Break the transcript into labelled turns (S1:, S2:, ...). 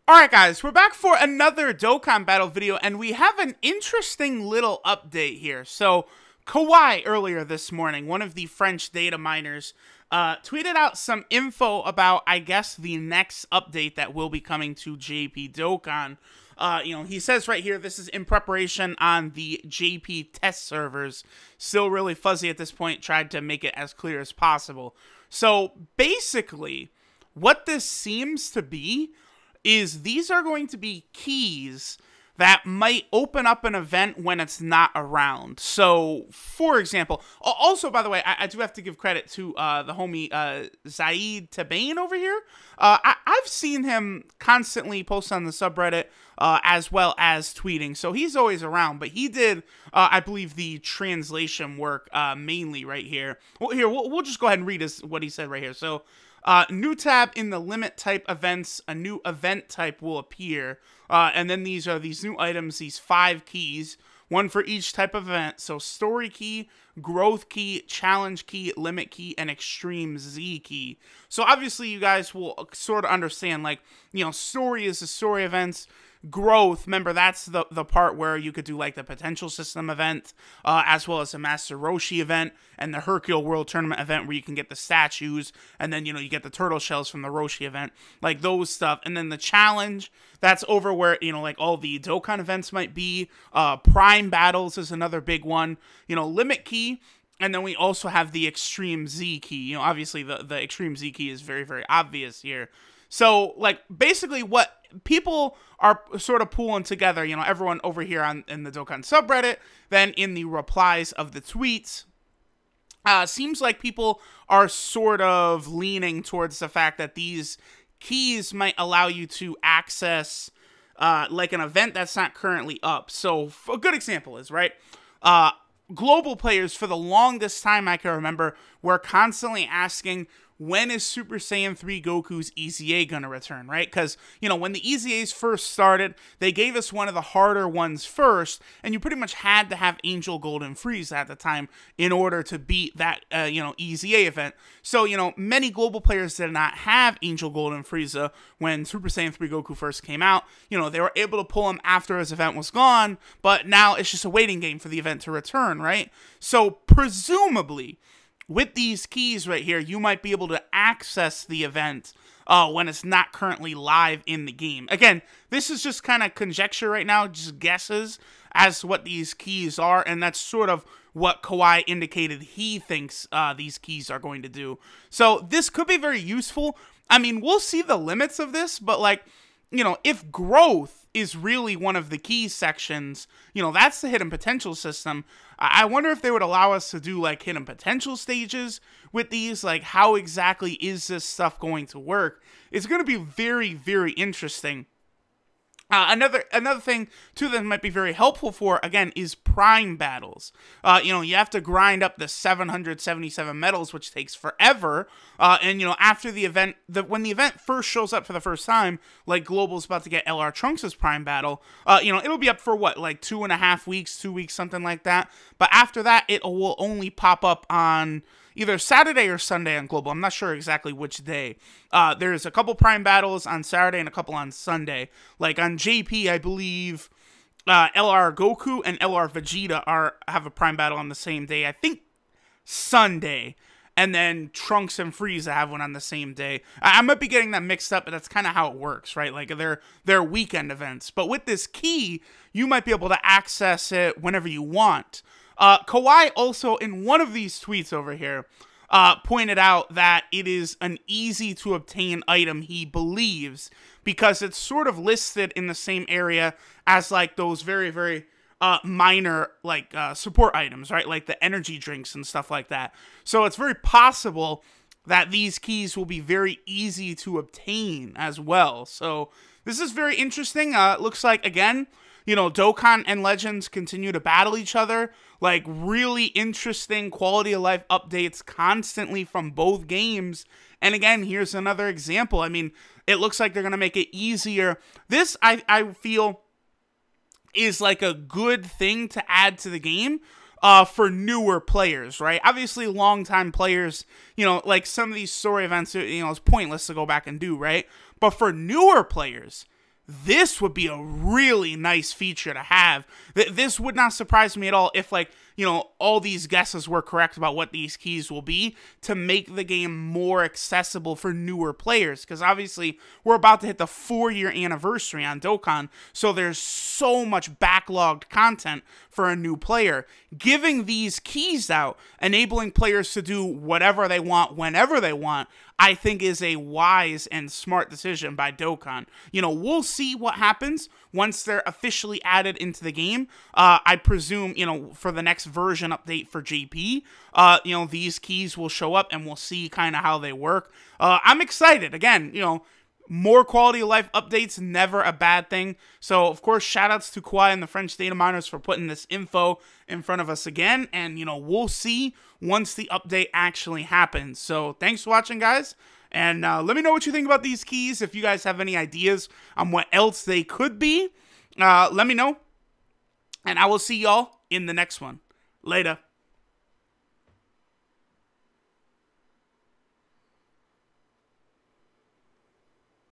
S1: Alright guys, we're back for another Dokkan battle video, and we have an interesting little update here. So, Kawhi earlier this morning, one of the French data miners, tweeted out some info about, I guess, the next update that will be coming to JP Dokkan. He says right here, this is in preparation on the JP test servers. Still really fuzzy at this point, tried to make it as clear as possible. So, basically, what this seems to be is these are going to be keys that might open up an event when it's not around. So, for example, also, by the way, I do have to give credit to the homie Zaid Tabane over here. I've seen him constantly post on the subreddit as well as tweeting, so he's always around. But he did, I believe, the translation work mainly right here. Well, here, we'll just go ahead and read what he said right here. So, new tab in the limit type events, a new event type will appear. And then these are these new items, these 5 keys, one for each type of event. So story key, growth key, challenge key, limit key, and extreme Z key. So obviously you guys will sort of understand, like, story is the story events. Growth, remember, that's the part where you could do like the potential system event, as well as the Master Roshi event and the Hercule World Tournament event where you can get the statues, and then you get the turtle shells from the Roshi event, like those stuff. And then the challenge, that's over where like all the Dokkan events might be. Prime battles is another big one. Limit key. And then we also have the extreme Z key. Obviously the extreme Z key is very, very obvious here. So, like, basically what people are sort of pulling together, everyone over here in the Dokkan subreddit, then in the replies of the tweets, seems like people are sort of leaning towards the fact that these keys might allow you to access, like, an event that's not currently up. So, a good example is, right, global players, for the longest time I can remember, were constantly asking, when is Super Saiyan 3 Goku's EZA gonna return, right? Because, when the EZAs first started, they gave us one of the harder ones first, and you pretty much had to have Angel Gold and Frieza at the time in order to beat that, EZA event. So, many global players did not have Angel Gold and Frieza when Super Saiyan 3 Goku first came out. They were able to pull him after his event was gone, but now it's just a waiting game for the event to return, right? So, presumably, with these keys right here, you might be able to access the event when it's not currently live in the game. Again, this is just kind of conjecture right now, just guesses as to what these keys are, and that's sort of what Kawhi indicated he thinks these keys are going to do. So this could be very useful. I mean, we'll see the limits of this, but like, if growth is really one of the key sections, that's the hidden potential system. I wonder if they would allow us to do like hidden potential stages with these. Like, how exactly is this stuff going to work? It's going to be very, very interesting. Another thing, too, that might be very helpful for, again, is prime battles. You have to grind up the 777 medals, which takes forever. And, after the event, when the event first shows up for the first time, like Global's about to get LR Trunks' prime battle, it'll be up for, what, like 2.5 weeks, 2 weeks, something like that. But after that, it will only pop up on either Saturday or Sunday on Global. I'm not sure exactly which day. There's a couple prime battles on Saturday and a couple on Sunday. Like on JP, I believe LR Goku and LR Vegeta have a prime battle on the same day. I think Sunday. And then Trunks and Frieza have one on the same day. I might be getting that mixed up, but that's kind of how it works, right? Like, they're weekend events. But with this key, you might be able to access it whenever you want. Kawhi also, in one of these tweets over here, pointed out that it is an easy-to-obtain item, he believes, because it's sort of listed in the same area as, like, those very, very minor, like, support items, right? Like the energy drinks and stuff like that. So it's very possible that these keys will be very easy to obtain as well. So this is very interesting. It looks like, again, Dokkan and Legends continue to battle each other. Like, really interesting quality of life updates constantly from both games. And again, here's another example. I mean, it looks like they're going to make it easier. This, I feel, is like a good thing to add to the game for newer players, right? Obviously, longtime players, like some of these story events, it's pointless to go back and do, right? But for newer players, this would be a really nice feature to have. This would not surprise me at all if, like, you know, all these guesses were correct about what these keys will be, to make the game more accessible for newer players. Because obviously, we're about to hit the 4-year anniversary on Dokkan, so there's so much backlogged content for a new player. Giving these keys out, enabling players to do whatever they want, whenever they want, I think is a wise and smart decision by Dokkan. You know, we'll see what happens once they're officially added into the game. I presume, you know, for the next version update for JP, you know, these keys will show up and we'll see kind of how they work. I'm excited. Again, you know, more quality of life updates, never a bad thing. So, of course, shoutouts to Kawaii and the French data miners for putting this info in front of us again. And, you know, we'll see once the update actually happens. So, thanks for watching, guys. And let me know what you think about these keys. If you guys have any ideas on what else they could be, let me know. And I will see y'all in the next one. Later.